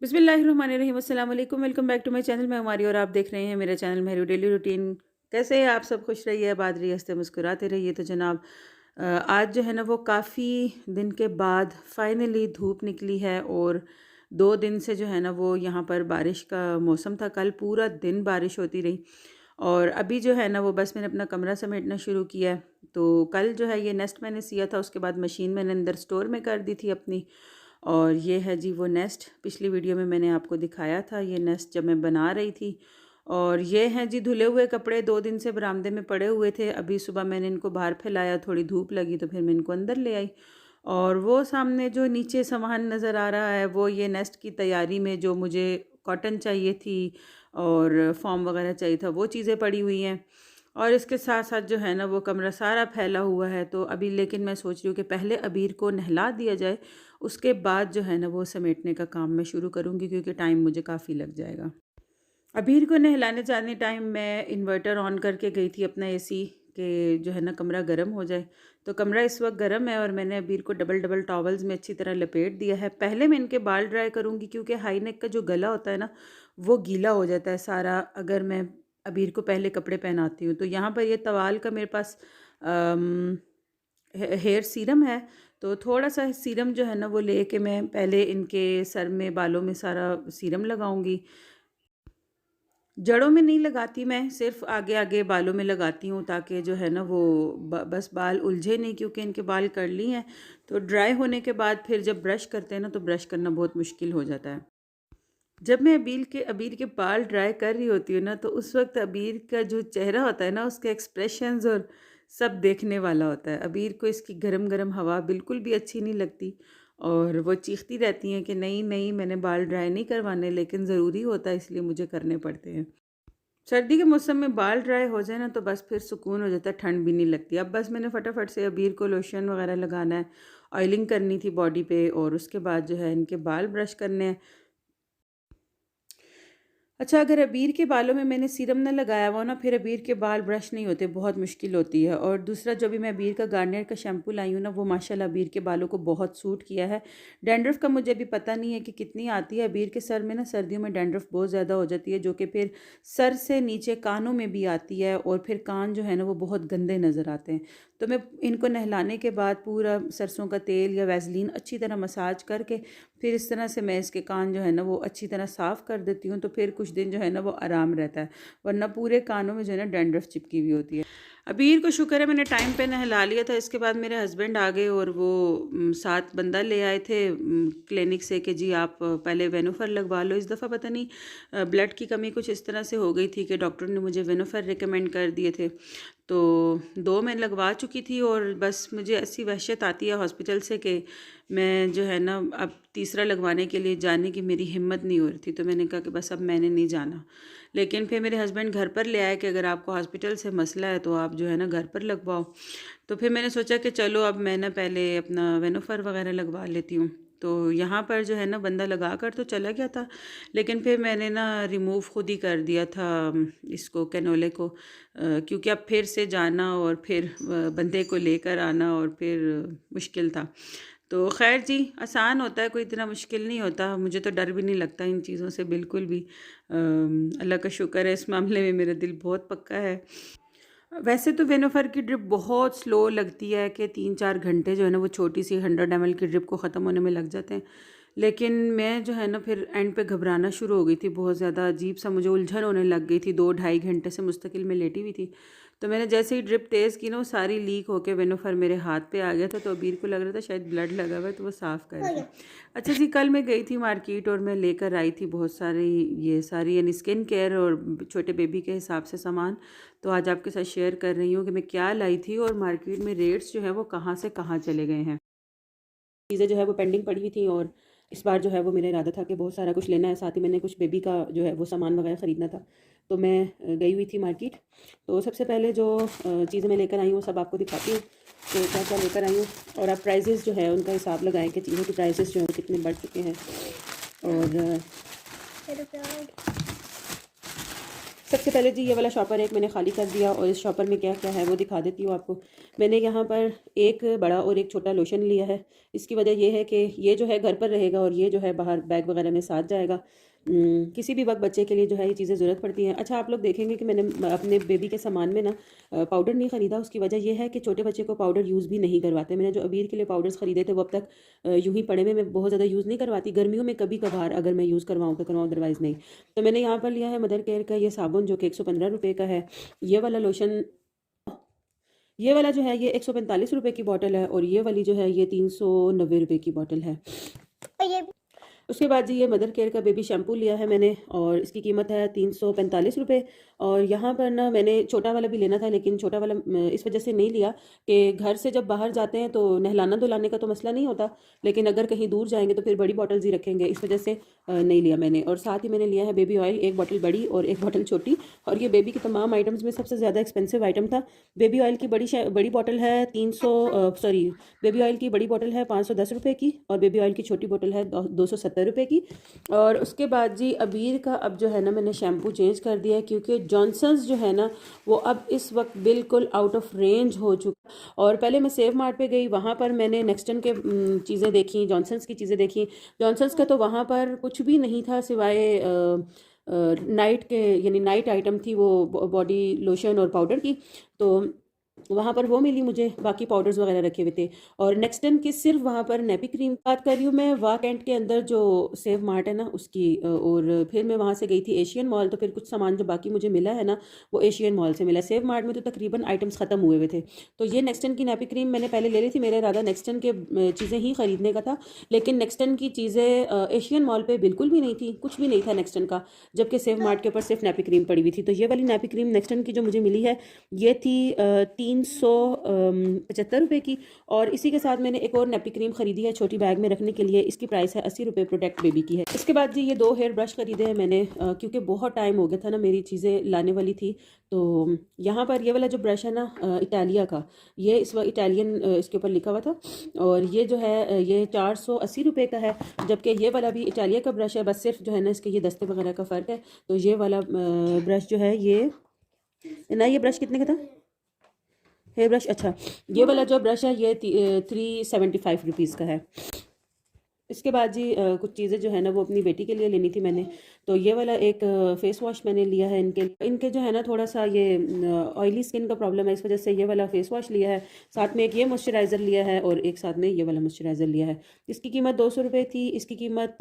बिस्मिल्लाहिर्रहमानिर्रहीम अस्सलाम वालेकुम। Welcome back to my channel. मैं हमारी और आप देख रहे हैं मेरा चैनल मेहरू डेली रूटीन। कैसे हैं आप सब? खुश रहिए, आबाद रहिए, हंसते मुस्कुराते रहिए। तो जनाब आज जो है ना वो काफ़ी दिन के बाद फाइनली धूप निकली है और 2 दिन से जो है ना वो यहाँ पर बारिश का मौसम था। कल पूरा दिन बारिश होती रही और अभी जो है ना वो बस मैंने अपना कमरा समेटना शुरू किया है। तो कल जो है ये नेस्ट मैंने सिया था, उसके बाद मशीन मैंने अंदर स्टोर में कर दी थी अपनी। और ये है जी वो नेस्ट, पिछली वीडियो में मैंने आपको दिखाया था ये नेस्ट जब मैं बना रही थी। और ये हैं जी धुले हुए कपड़े, 2 दिन से बरामदे में पड़े हुए थे। अभी सुबह मैंने इनको बाहर फैलाया, थोड़ी धूप लगी तो फिर मैं इनको अंदर ले आई। और वो सामने जो नीचे सामान नज़र आ रहा है वो ये नेस्ट की तैयारी में जो मुझे कॉटन चाहिए थी और फॉर्म वगैरह चाहिए था वो चीज़ें पड़ी हुई हैं। और इसके साथ साथ जो है ना वो कमरा सारा फैला हुआ है। तो अभी लेकिन मैं सोच रही हूँ कि पहले अबीर को नहला दिया जाए, उसके बाद जो है ना वो समेटने का काम मैं शुरू करूँगी, क्योंकि टाइम मुझे काफ़ी लग जाएगा। अबीर को नहलाने जाने टाइम मैं इन्वर्टर ऑन करके गई थी अपना एसी कि जो है ना कमरा गर्म हो जाए। तो कमरा इस वक्त गर्म है और मैंने अबीर को डबल डबल टॉवल्स में अच्छी तरह लपेट दिया है। पहले मैं इनके बाल ड्राई करूँगी, क्योंकि हाई नेक का जो गला होता है ना वो गीला हो जाता है सारा, अगर मैं अबीर को पहले कपड़े पहनाती हूँ। तो यहाँ पर ये तवाल का मेरे पास हेयर सीरम है। तो थोड़ा सा सीरम जो है ना वो लेके मैं पहले इनके सर में बालों में सारा सीरम लगाऊंगी। जड़ों में नहीं लगाती मैं, सिर्फ आगे आगे बालों में लगाती हूँ, ताकि जो है ना वो बस बाल उलझे नहीं, क्योंकि इनके बाल कर्ली हैं। तो ड्राई होने के बाद फिर जब ब्रश करते हैं ना तो ब्रश करना बहुत मुश्किल हो जाता है। जब मैं अबीर के बाल ड्राई कर रही होती हूँ ना तो उस वक्त अबीर का जो चेहरा होता है ना उसके एक्सप्रेशंस और सब देखने वाला होता है। अबीर को इसकी गरम गरम हवा बिल्कुल भी अच्छी नहीं लगती और वो चीखती रहती हैं कि नहीं नहीं मैंने बाल ड्राई नहीं करवाने, लेकिन ज़रूरी होता है इसलिए मुझे करने पड़ते हैं। सर्दी के मौसम में बाल ड्राई हो जाए ना तो बस फिर सुकून हो जाता है, ठंड भी नहीं लगती। अब बस मैंने फटाफट से अबीर को लोशन वगैरह लगाना है, ऑयलिंग करनी थी बॉडी पे और उसके बाद जो है इनके बाल ब्रश करने हैं। अच्छा, अगर अबीर के बालों में मैंने सीरम ना लगाया हुआ ना फिर अबीर के बाल ब्रश नहीं होते, बहुत मुश्किल होती है। और दूसरा जो भी मैं अबीर का गार्नियर का शैम्पू लाई हूँ ना वो माशाल्लाह अबीर के बालों को बहुत सूट किया है। डैंड्रफ का मुझे अभी पता नहीं है कि कितनी आती है अबीर के सर में ना, सर्दियों में डैंड्रफ बहुत ज़्यादा हो जाती है जो कि फिर सर से नीचे कानों में भी आती है और फिर कान जो है ना वो बहुत गंदे नज़र आते हैं। तो मैं इनको नहलाने के बाद पूरा सरसों का तेल या वैसलीन अच्छी तरह मसाज करके फिर इस तरह से मैं इसके कान जो है ना वो अच्छी तरह साफ़ कर देती हूँ। तो फिर कुछ दिन जो है ना वो आराम रहता है, वरना पूरे कानों में जो है ना डैंड्रफ चिपकी हुई होती है। अबीर को शुक्र है मैंने टाइम पे नहला लिया था। इसके बाद मेरे हस्बैंड आ गए और वो साथ बंदा ले आए थे क्लिनिक से कि जी आप पहले वेनोफर लगवा लो। इस दफ़ा पता नहीं ब्लड की कमी कुछ इस तरह से हो गई थी कि डॉक्टर ने मुझे वेनोफर रिकमेंड कर दिए थे। तो 2 मैं लगवा चुकी थी और बस मुझे ऐसी वहशत आती है हॉस्पिटल से कि मैं जो है ना अब तीसरा लगवाने के लिए जाने की मेरी हिम्मत नहीं हो रही थी। तो मैंने कहा कि बस अब मैंने नहीं जाना। लेकिन फिर मेरे हस्बैंड घर पर ले आए कि अगर आपको हॉस्पिटल से मसला है तो आप जो है ना घर पर लगवाओ। तो फिर मैंने सोचा कि चलो अब मैं ना पहले अपना वेनोफर वगैरह लगवा लेती हूँ। तो यहाँ पर जो है ना बंदा लगा कर तो चला गया था, लेकिन फिर मैंने ना रिमूव खुद ही कर दिया था इसको, कैनोले को, क्योंकि अब फिर से जाना और फिर बंदे को लेकर आना और फिर मुश्किल था। तो खैर जी, आसान होता है, कोई इतना मुश्किल नहीं होता। मुझे तो डर भी नहीं लगता इन चीज़ों से बिल्कुल भी। अल्लाह का शुक्र है, इस मामले में मेरा दिल बहुत पक्का है। वैसे तो वेनोफर की ड्रिप बहुत स्लो लगती है कि 3-4 घंटे जो है ना वो छोटी सी 100 ml की ड्रिप को ख़त्म होने में लग जाते हैं। लेकिन मैं जो है ना फिर एंड पे घबराना शुरू हो गई थी, बहुत ज़्यादा अजीब सा मुझे उलझन होने लग गई थी। 2-2.5 घंटे से मुस्तकिल में लेटी हुई थी। तो मैंने जैसे ही ड्रिप तेज़ की ना वो सारी लीक होके वेनोफर मेरे हाथ पे आ गया था। तो अबीर को लग रहा था शायद ब्लड लगा हुआ है, तो वो साफ़ कर दिया। अच्छा जी, कल मैं गई थी मार्केट और मैं लेकर आई थी बहुत सारी, ये सारी यानी स्किन केयर और छोटे बेबी के हिसाब से सामान। तो आज आपके साथ शेयर कर रही हूँ कि मैं क्या लाई थी और मार्केट में रेट्स जो है वो कहाँ से कहाँ चले गए हैं। चीज़ें जो है वो पेंडिंग पड़ी हुई थी और इस बार जो है वो मेरा इरादा था कि बहुत सारा कुछ लेना है, साथ ही मैंने कुछ बेबी का जो है वो सामान वगैरह ख़रीदना था। तो मैं गई हुई थी मार्केट। तो सबसे पहले जो चीज़ें मैं लेकर आई हूँ सब आपको दिखाती हूँ तो क्या क्या लेकर आई हूँ, और आप प्राइजेस जो है उनका हिसाब लगाएं कि चीज़ों के प्राइजेस जो है वो कितने बढ़ चुके हैं। और सबसे पहले जी ये वाला शॉपर एक मैंने खाली कर दिया और इस शॉपर में क्या क्या है वो दिखा देती हूँ आपको। मैंने यहाँ पर एक बड़ा और एक छोटा लोशन लिया है। इसकी वजह ये है कि ये जो है घर पर रहेगा और ये जो है बाहर बैग वगैरह में साथ जाएगा। किसी भी वक्त बच्चे के लिए जो है ये चीज़ें ज़रूरत पड़ती हैं। अच्छा, आप लोग देखेंगे कि मैंने अपने बेबी के सामान में ना पाउडर नहीं ख़रीदा। उसकी वजह यह है कि छोटे बच्चे को पाउडर यूज़ भी नहीं करवाते। मैंने जो अबीर के लिए पाउडर्स ख़रीदे थे वो अब तक यूँ ही पड़े में मैं बहुत ज़्यादा यूज़ नहीं करवाती। गर्मियों में कभी कभार अगर मैं यूज़ करवाऊँ तो करवाऊँ, अदरवाइज़ नहीं। तो मैंने यहाँ पर लिया है मदर केयर का ये साबुन जो कि 115 रुपये का है। ये वाला लोशन, ये वाला जो है ये 145 रुपये की बॉटल है और ये वाली जो है ये 390 रुपये की बॉटल है। उसके बाद जी ये मदर केयर का बेबी शैम्पू लिया है मैंने और इसकी कीमत है 345 रुपये। और यहाँ पर ना मैंने छोटा वाला भी लेना था लेकिन छोटा वाला इस वजह से नहीं लिया कि घर से जब बाहर जाते हैं तो नहलाना धुलाने का तो मसला नहीं होता, लेकिन अगर कहीं दूर जाएंगे तो फिर बड़ी बॉटल्स ही रखेंगे, इस वजह से नहीं लिया मैंने। और साथ ही मैंने लिया है बेबी ऑयल, एक बॉटल बड़ी और एक बॉटल छोटी। और ये बेबी की तमाम आइटम्स में सबसे ज़्यादा एक्सपेंसिव आइटम था। बेबी ऑयल की बड़ी बॉटल है बेबी ऑयल की बड़ी बॉटल है 510 रुपये की और बेबी ऑयल की छोटी बॉटल है 270 रुपये की। और उसके बाद जी अबीर का अब जो है ना मैंने शैम्पू चेंज कर दिया है क्योंकि जॉनसन्स जो है ना वो अब इस वक्त बिल्कुल आउट ऑफ रेंज हो चुका। और पहले मैं सेव मार्ट पे गई, वहाँ पर मैंने नेक्स्टन के चीज़ें देखी, जॉनसन्स की चीज़ें देखी। जॉनसन्स का तो वहाँ पर कुछ भी नहीं था सिवाय नाइट के, यानी नाइट आइटम थी वो, बॉडी लोशन और पाउडर की। तो वहाँ पर वो मिली मुझे, बाकी पाउडर्स वगैरह रखे हुए थे। और नेक्स्टन की सिर्फ वहाँ पर नेपी क्रीम बात कर रही हूँ मैं, वाह कैंट के अंदर जो सेव मार्ट है ना उसकी। और फिर मैं वहाँ से गई थी एशियन मॉल, तो फिर कुछ सामान जो बाकी मुझे मिला है ना वो एशियन मॉल से मिला। सेव मार्ट में तो तकरीबन आइटम्स ख़त्म हुए हुए थे। तो ये नेक्स्टन की नेपी क्रीम मैंने पहले ले ली थी, मेरा इरादा नेक्स्टन के चीज़ें ही ख़रीदने का था, लेकिन नेक्स्टन की चीज़ें एशियन मॉल पर बिल्कुल भी नहीं थी, कुछ भी नहीं था नेक्स्टन का, जबकि सेव मार्ट के ऊपर सिर्फ नेपी क्रीम पड़ी हुई थी। तो ये वाली नेपी क्रीम नेक्स्टन की जो मुझे मिली है ये थी 375 रुपये की। और इसी के साथ मैंने एक और नेपी क्रीम खरीदी है छोटी बैग में रखने के लिए, इसकी प्राइस है 80 रुपये, प्रोटेक्ट बेबी की है। इसके बाद जी ये 2 हेयर ब्रश खरीदे हैं मैंने क्योंकि बहुत टाइम हो गया था ना मेरी चीज़ें लाने वाली थी। तो यहाँ पर ये वाला जो ब्रश है ना इटालिया का, ये इस वक्त इटालियन इसके ऊपर लिखा हुआ था और ये जो है ये 480 रुपये का है, जबकि ये वाला भी इटालिया का ब्रश है, बस सिर्फ जो है ना इसके ये दस्ते वगैरह का फ़र्क है। तो ये वाला ब्रश जो है ये ना, ये ब्रश कितने का था हेयर ब्रश? अच्छा, ये वाला जो ब्रश है ये 375 रुपीज़ का है। इसके बाद जी कुछ चीज़ें जो है ना वो अपनी बेटी के लिए लेनी थी मैंने। तो ये वाला एक फ़ेस वॉश मैंने लिया है इनके जो है ना थोड़ा सा ये ऑयली स्किन का प्रॉब्लम है, इस वजह से ये वाला फ़ेस वॉश लिया है। साथ में एक ये मॉइस्चराइज़र लिया है और एक साथ में ये वाला मॉइस्चराइज़र लिया है। इसकी कीमत 200 रुपये थी, इसकी कीमत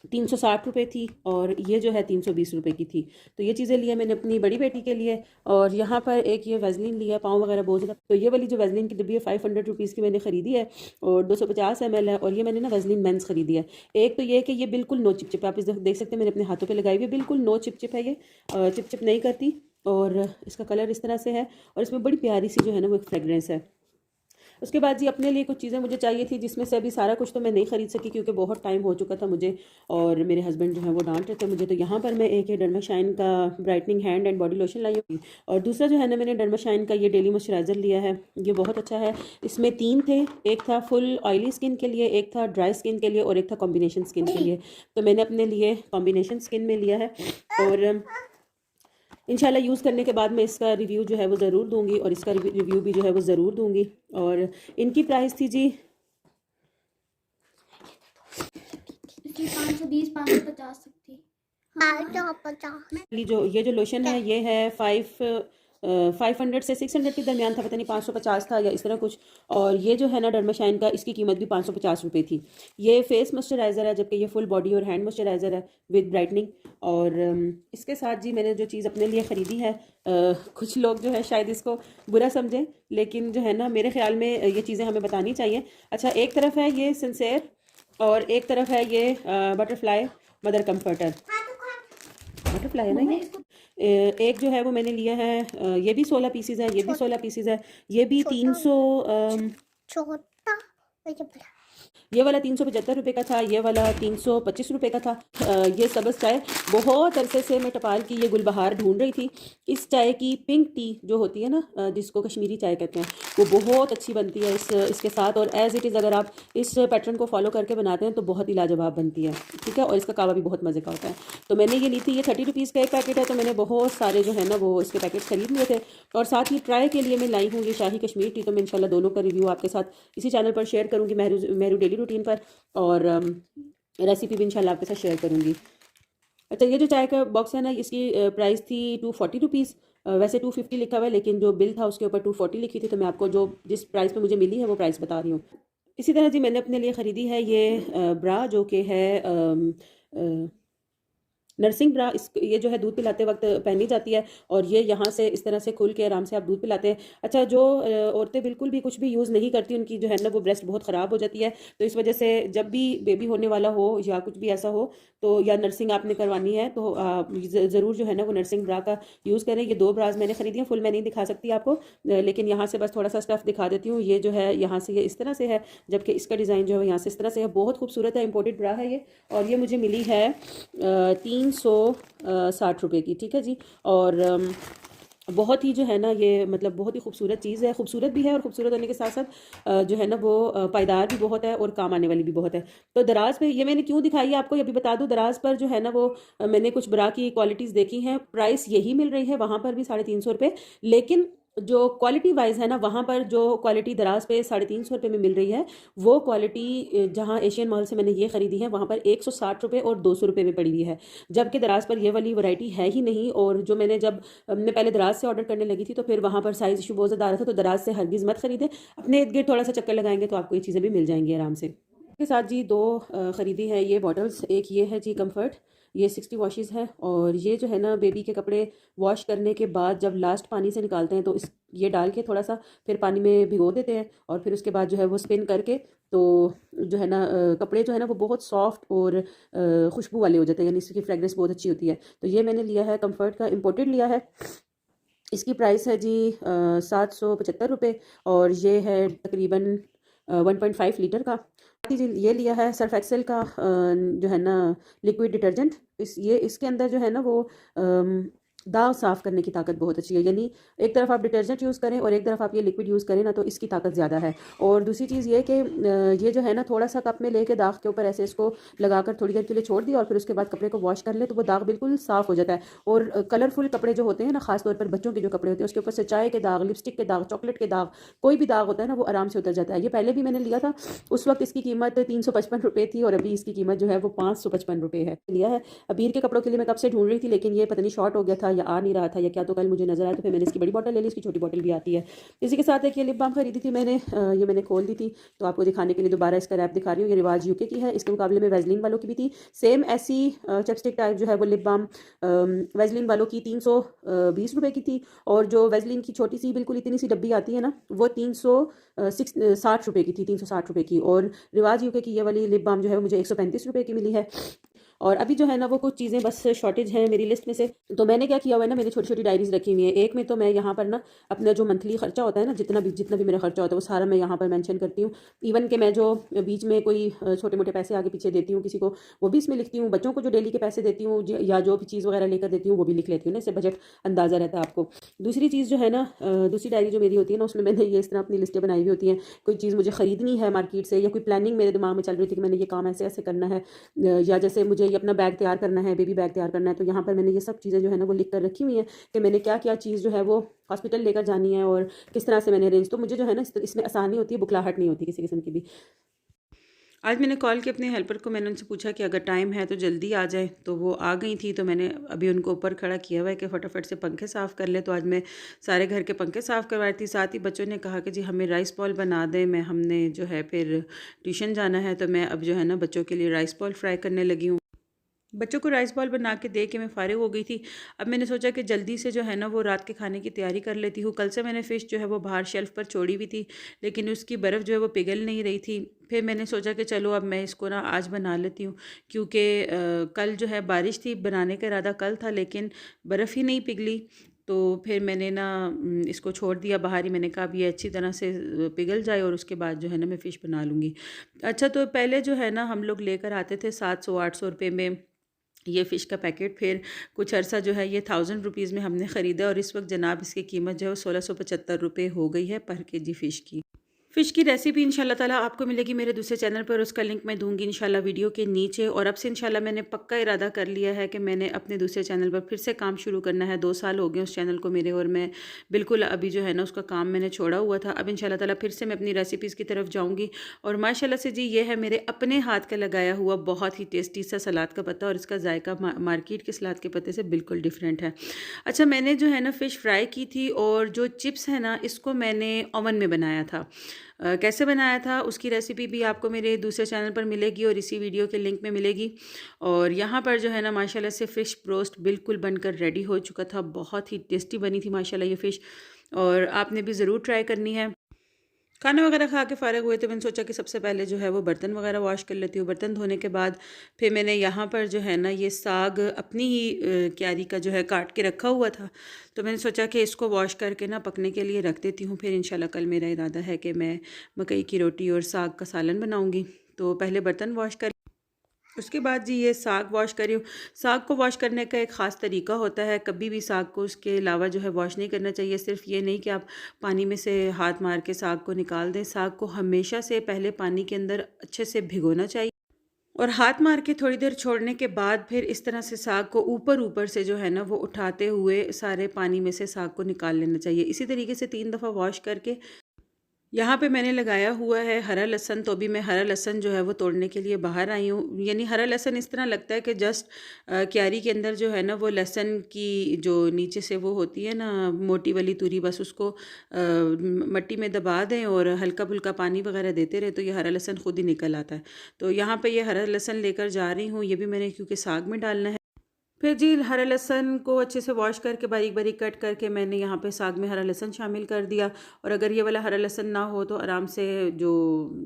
360 रुपये थी और ये जो है 320 रुपये की थी। तो ये चीज़ें लिया मैंने अपनी बड़ी बेटी के लिए। और यहाँ पर एक ये वैसलीन लिया, पाँव वगैरह बोझ का। तो ये वाली जो वैसलीन की डिब्बी है 500 रुपीज़ की मैंने ख़रीदी है और 250 ml है। और ये मैंने ना वैसलीन मेंस ख़रीदी है। एक तो ये है कि ये बिल्कुल नो चिपचिप, आप इस देख सकते हैं मैंने अपने हाथों पर लगाई हुई है, बिल्कुल नो चिपचिप है, ये चिपचिप नहीं करती। और इसका कलर इस तरह से है और इसमें बड़ी प्यारी सी जो है ना वो एक फ्रेगरेंस है। उसके बाद जी अपने लिए कुछ चीज़ें मुझे चाहिए थी, जिसमें से अभी सारा कुछ तो मैं नहीं ख़रीद सकी क्योंकि बहुत टाइम हो चुका था मुझे और मेरे हस्बैंड जो है वो डांट रहे थे मुझे। तो यहाँ पर मैं एक ये डर्माशाइन का brightening hand and body lotion लाई हूँ और दूसरा जो है ना मैंने डर्माशाइन का ये डेली मॉइस्चराइज़र लिया है। ये बहुत अच्छा है। इसमें 3 थे, एक था फुल ऑयली स्किन के लिए, एक था ड्राई स्किन के लिए और एक था कॉम्बिनेशन स्किन के लिए। तो मैंने अपने लिए कॉम्बिनेशन स्किन में लिया है और इंशाल्लाह यूज़ करने के बाद मैं इसका रिव्यू जो है वो ज़रूर दूंगी और इसका रिव्यू भी जो है वो ज़रूर दूंगी। और इनकी प्राइस थी जी 520 550 तक थी। 550। जो ये जो लोशन है ये है 500 से 600 के दरमियान था, पता नहीं 550 था या इस तरह कुछ। और ये जो है ना डर्माशाइन का, इसकी कीमत भी 550 रुपये थी। ये फेस मॉइस्चराइज़र है जबकि ये फुल बॉडी और हैंड मॉइस्चराइज़र है विद ब्राइटनिंग। और इसके साथ जी मैंने जो चीज़ अपने लिए ख़रीदी है, कुछ लोग जो है शायद इसको बुरा समझें, लेकिन जो है ना मेरे ख्याल में ये चीज़ें हमें बतानी चाहिए। अच्छा, एक तरफ है ये सिंसेयर और एक तरफ है ये बटरफ्लाई मदर कम्फर्टर। बटरफ्लाई है ना ये। एक जो है वो मैंने लिया है, ये भी 16 पीसीज है, ये भी 16 पीसीज है, ये भी 300 ये वाला 375 रुपये का था, ये वाला 325 रुपये का था। ये सब्ज़ चाय बहुत अरसे से मैं टपाल की ये गुलबहार ढूंढ रही थी। इस चाय की पिंक टी जो होती है ना, जिसको कश्मीरी चाय कहते हैं, वो बहुत अच्छी बनती है इसके साथ। और एज़ इट इज़ अगर आप इस पैटर्न को फॉलो करके बनाते हैं तो बहुत ही लाजवाब बनती है, ठीक है। और इसका कावा भी बहुत मज़े का होता है। तो मैंने ये ली थी, ये 30 रुपीज़ का एक पैकेट है। तो मैंने बहुत सारे जो है ना वो इसके पैकेट खरीद लिए थे। और साथ ही ट्राई के लिए मैं लाई हूँ ये शाही कश्मीर टी। तो मैं इंशाल्लाह दोनों का रिव्यू आपके साथ इसी चैनल पर शेयर करूँगी, मेहरू डेली रूटीन पर। और रेसिपी भी इंशाल्लाह आपके साथ शेयर करूँगी। अच्छा, ये जो चाय का बॉक्स है ना, इसकी प्राइस थी 240 रुपीज़। वैसे 250 लिखा हुआ है, लेकिन जो बिल था उसके ऊपर 240 लिखी थी। तो मैं आपको जो जिस प्राइस पे मुझे मिली है वो प्राइस बता रही हूँ। इसी तरह जी मैंने अपने लिए ख़रीदी है ये ब्रा, जो कि है नर्सिंग ब्रा। ये जो है दूध पिलाते वक्त पहनी जाती है। और ये यहाँ से इस तरह से खुल के आराम से आप दूध पिलाते हैं। अच्छा, जो औरतें बिल्कुल भी कुछ भी यूज़ नहीं करती, उनकी जो है ना वो ब्रेस्ट बहुत ख़राब हो जाती है। तो इस वजह से जब भी बेबी होने वाला हो या कुछ भी ऐसा हो, तो या नर्सिंग आपने करवानी है, तो ज़रूर जो है ना वो नर्सिंग ब्रा का यूज़ करें। ये 2 ब्राज मैंने ख़रीदी हैं, फुल मैं नहीं दिखा सकती आपको, लेकिन यहाँ से बस थोड़ा सा स्टफ़ दिखा देती हूँ। ये जो है यहाँ से ये इस तरह से है, जबकि इसका डिज़ाइन जो है यहाँ से इस तरह से है। बहुत खूबसूरत है, इंपोर्टेड ब्रा है ये। और ये मुझे मिली है 360 रुपये की, ठीक है जी। और बहुत ही जो है ना ये मतलब बहुत ही खूबसूरत चीज़ है, खूबसूरत भी है और खूबसूरत होने के साथ साथ जो है ना वो पायदार भी बहुत है और काम आने वाली भी बहुत है। तो दराज पे ये मैंने क्यों दिखाई है आपको, ये भी बता दूं। दराज पर जो है ना वो मैंने कुछ ब्रा की क्वालिटीज़ देखी हैं, प्राइस यही मिल रही है वहाँ पर भी 350 रुपये। लेकिन जो क्वालिटी वाइज है ना, वहाँ पर जो क्वालिटी दराज पे 350 रुपये में मिल रही है, वो क्वालिटी जहाँ एशियन मॉल से मैंने ये ख़रीदी है वहाँ पर 160 रुपये और 200 रुपये में पड़ी हुई है। जबकि दराज पर ये वाली वैरायटी है ही नहीं। और जो मैं पहले दराज से ऑर्डर करने लगी थी, तो फिर वहाँ पर साइज़ इशू बहुत ज़्यादा आ रहा था। तो दराज से हरगिज़ मत खरीदें, अपने इर्द गिर्द थोड़ा सा चक्कर लगाएंगे तो आपको ये चीज़ें भी मिल जाएंगी आराम से। के साथ जी 2 ख़रीदी हैं ये बॉटल्स। एक ये है जी कम्फर्ट, ये 60 वॉशेज़ है। और ये जो है ना बेबी के कपड़े वॉश करने के बाद जब लास्ट पानी से निकालते हैं, तो ये डाल के थोड़ा सा फिर पानी में भिगो देते हैं। और फिर उसके बाद जो है वो स्पिन करके, तो जो है ना कपड़े जो है ना वो बहुत सॉफ्ट और खुशबू वाले हो जाते हैं, यानी इसकी फ्रेगरेंस बहुत अच्छी होती है। तो ये मैंने लिया है कम्फर्ट का, इम्पोर्टेड लिया है। इसकी प्राइस है जी 775 रुपये। और ये है तकरीबन 1.5 लीटर का। जी ये लिया है सर्फ एक्सेल का जो है ना लिक्विड डिटर्जेंट। इसके अंदर जो है ना वो दाग साफ़ करने की ताकत बहुत अच्छी है। यानी एक तरफ आप डिटर्जेंट यूज़ करें और एक तरफ आप ये लिक्विड यूज़ करें ना, तो इसकी ताकत ज़्यादा है। और दूसरी चीज़ ये कि ये जो है ना थोड़ा सा कप में लेके दाग के ऊपर ऐसे इसको लगाकर थोड़ी देर के लिए छोड़ दिया और फिर उसके बाद कपड़े को वॉश कर ले, तो वो दाग बिल्कुल साफ़ हो जाता है। और कलरफुल कपड़े जो होते हैं ना, खासतौर पर बच्चों के जो कपड़े होते हैं, उसके ऊपर से चाय के दाग, लिपस्टिक के दाग, चॉकलेट के दाग, कोई भी दाग होता है ना, वो आराम से उतर जाता है। ये पहले भी मैंने लिया था, उस वक्त इसकी कीमत 355 रुपये थी और अभी इसकी कीमत जो है वो 555 रुपये है। लिया है अबीर के कपड़ों के लिए मैं कब से ढूंढ रही थी, लेकिन ये पता नहीं शॉर्ट हो गया था या आ नहीं रहा था या क्या, तो कल मुझे नजर आया तो फिर मैंने इसकी बड़ी बोतल ले ली, इसकी छोटी बोतल भी आती है। इसी के साथ एक ये लिप बाम खरीदी थी मैंने, ये मैंने खोल दी थी तो आपको दिखाने के लिए दोबारा इसका रैप दिखा रही हूँ। ये रिवाज यूके की है, इसके मुकाबले में वैजलिन वालों की भी थी सेम ऐसी चैपस्टिक टाइप जो है वो लिप बाम वैजलिन वालों की 320 रुपये की थी। और जो वैजलिन की छोटी सी बिल्कुल इतनी सी डब्बी आती है ना, वो 360 रुपये की थी, 360 रुपये की। और रिवाज यूके की ये वाली लिप बाम जो है मुझे 135 रुपये की मिली है। और अभी जो है ना वो कुछ चीज़ें बस शॉर्टेज हैं मेरी लिस्ट में से, तो मैंने क्या किया हुआ है ना, मेरी छोटी छोटी डायरीज रखी हुई है। एक में तो मैं यहाँ पर ना अपना जो मंथली खर्चा होता है ना, जितना भी मेरा खर्चा होता है वो सारा मैं यहाँ पर मेंशन करती हूँ। इवन कि मैं जो बीच में कोई छोटे मोटे पैसे आगे पीछे देती हूँ किसी को, वो भी इसमें लिखती हूँ। बच्चों को जो डेली के पैसे देती हूँ या जो भी चीज़ वगैरह लेकर देती हूँ वो भी लिख लेती हूँ ना, इससे बजट अंदाज़ा रहता है आपको। दूसरी चीज़ जो है ना, दूसरी डायरी जो मेरी होती है ना, उसमें मैंने ये इस तरह अपनी लिस्टें बनाई हुई होती हैं। कोई चीज़ मुझे ख़रीदनी है मार्केट से, या कोई प्लानिंग मेरे दिमाग में चल रही थी कि मैंने ये काम ऐसे ऐसे करना है, या जैसे मुझे ये अपना बैग तैयार करना है, बेबी बैग तैयार करना है, तो यहाँ पर मैंने ये सब चीज़ें जो है ना वो लिख कर रखी हुई हैं कि मैंने क्या क्या चीज़ जो है वो हॉस्पिटल लेकर जानी है और किस तरह से मैंने अरेंज। तो मुझे जो है ना इसमें आसानी होती है, बुखलाहट नहीं होती किसी किस्म की भी। आज मैंने कॉल की अपने हेल्पर को, मैंने उनसे पूछा कि अगर टाइम है तो जल्दी आ जाए, तो वो आ गई थी। तो मैंने अभी उनको ऊपर खड़ा किया हुआ है कि फटाफट से पंखे साफ़ कर ले। तो आज मैं सारे घर के पंखे साफ़ करवाई थी। साथ ही बच्चों ने कहा कि जी हमें राइस बॉल बना दें, हमने जो है फिर ट्यूशन जाना है, तो मैं अब जो है ना बच्चों के लिए राइस बॉल फ्राई करने लगी हूँ। बच्चों को राइस बॉल बना के दे के मैं फ़ारिग हो गई थी। अब मैंने सोचा कि जल्दी से जो है ना वो रात के खाने की तैयारी कर लेती हूँ। कल से मैंने फ़िश जो है वो बाहर शेल्फ़ पर छोड़ी हुई थी, लेकिन उसकी बर्फ़ जो है वो पिघल नहीं रही थी। फिर मैंने सोचा कि चलो अब मैं इसको ना आज बना लेती हूँ, क्योंकि कल जो है बारिश थी, बनाने का इरादा कल था लेकिन बर्फ़ ही नहीं पिघली। तो फिर मैंने ना इसको छोड़ दिया बाहर ही। मैंने कहा अब ये अच्छी तरह से पिघल जाए और उसके बाद जो है ना मैं फ़िश बना लूँगी। अच्छा, तो पहले जो है ना हम लोग लेकर आते थे 700-800 रुपए में ये फ़िश का पैकेट। फिर कुछ अरसा जो है ये 1000 रुपीज़ में हमने ख़रीदा और इस वक्त जनाब इसकी कीमत जो है वो 1675 रुपये हो गई है पर केजी फ़िश की। फ़िश की रेसिपी इंशाल्लाह ताला आपको मिलेगी मेरे दूसरे चैनल पर, उसका लिंक मैं दूँगी इंशाल्लाह वीडियो के नीचे। और अब से इंशाल्लाह मैंने पक्का इरादा कर लिया है कि मैंने अपने दूसरे चैनल पर फिर से काम शुरू करना है। 2 साल हो गए उस चैनल को मेरे, और मैं बिल्कुल अभी जो है ना उसका काम मैंने छोड़ा हुआ था। अब इंशाल्लाह ताला फिर से मैं अपनी रेसिपीज़ की तरफ जाऊँगी। और माशाल्लाह से जी ये है मेरे अपने हाथ का लगाया हुआ बहुत ही टेस्टी सा सलाद का पत्ता, और इसका जायका मार्केट के सलाद के पत्ते से बिल्कुल डिफरेंट है। अच्छा, मैंने जो है ना फ़िश फ्राई की थी, और जो चिप्स है ना इसको मैंने ओवन में बनाया था। कैसे बनाया था उसकी रेसिपी भी आपको मेरे दूसरे चैनल पर मिलेगी और इसी वीडियो के लिंक में मिलेगी। और यहाँ पर जो है ना माशाल्लाह से फ़िश रोस्ट बिल्कुल बनकर रेडी हो चुका था। बहुत ही टेस्टी बनी थी माशाल्लाह ये फ़िश, और आपने भी ज़रूर ट्राई करनी है। खाना वगैरह खा के फ़ारिग हुए तो मैंने सोचा कि सबसे पहले जो है वो बर्तन वगैरह वॉश कर लेती हूँ। बर्तन धोने के बाद फिर मैंने यहाँ पर जो है ना ये साग अपनी ही क्यारी का जो है काट के रखा हुआ था, तो मैंने सोचा कि इसको वॉश करके ना पकने के लिए रख देती हूँ। फिर इंशाल्लाह कल मेरा इरादा है कि मैं मकई की रोटी और साग का सालन बनाऊँगी। तो पहले बर्तन वॉश कर, उसके बाद जी ये साग वॉश करी हूँ। साग को वॉश करने का एक ख़ास तरीका होता है। कभी भी साग को उसके अलावा जो है वॉश नहीं करना चाहिए। सिर्फ़ ये नहीं कि आप पानी में से हाथ मार के साग को निकाल दें। साग को हमेशा से पहले पानी के अंदर अच्छे से भिगोना चाहिए, और हाथ मार के थोड़ी देर छोड़ने के बाद फिर इस तरह से साग को ऊपर-ऊपर से जो है ना वो उठाते हुए सारे पानी में से साग को निकाल लेना चाहिए। इसी तरीके से 3 दफ़ा वॉश करके यहाँ पे मैंने लगाया हुआ है हरा लहसुन। तो अभी मैं हरा लहसुन जो है वो तोड़ने के लिए बाहर आई हूँ। यानी हरा लहसुन इस तरह लगता है कि जस्ट क्यारी के अंदर जो है ना वो लहसुन की जो नीचे से वो होती है ना मोटी वाली तुरी, बस उसको मिट्टी में दबा दें और हल्का फुल्का पानी वगैरह देते रहे तो ये हरा लहसुन खुद ही निकल आता है। तो यहाँ पे ये हरा लहसुन लेकर जा रही हूँ। ये भी मैंने क्योंकि साग में डालना है। फिर जी हरा लहसुन को अच्छे से वॉश करके बारीक बारीक कट करके मैंने यहाँ पे साग में हरा लहसुन शामिल कर दिया। और अगर ये वाला हरा लहसुन ना हो तो आराम से जो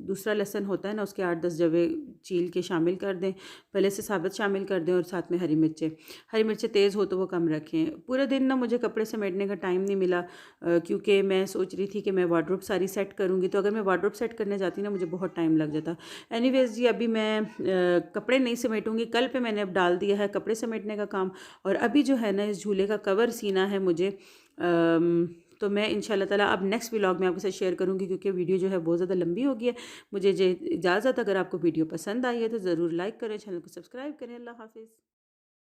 दूसरा लहसुन होता है ना उसके 8-10 जवे छील के शामिल कर दें। पहले से साबुत शामिल कर दें, और साथ में हरी मिर्चें तेज़ हो तो वो कम रखें। पूरे दिन ना मुझे कपड़े समेटने का टाइम नहीं मिला, क्योंकि मैं सोच रही थी कि मैं वार्डरोब सारी सेट करूँगी। तो अगर मैं वार्डरोब सेट करने जाती ना मुझे बहुत टाइम लग जाता। एनीवेज़ जी अभी मैं कपड़े नहीं समेटूँगी। कल पे मैंने अब डाल दिया है कपड़े समेटने का काम, और अभी जो है ना इस झूले का कवर सीना है मुझे। तो मैं इंशाल्लाह ताला अब नेक्स्ट व्लॉग में आपके साथ शेयर करूँगी, क्योंकि वीडियो जो है बहुत ज़्यादा लंबी हो गई है। मुझे इजाज़त। अगर आपको वीडियो पसंद आई है तो ज़रूर लाइक करें, चैनल को सब्सक्राइब करें। अल्लाह हाफ़िज़।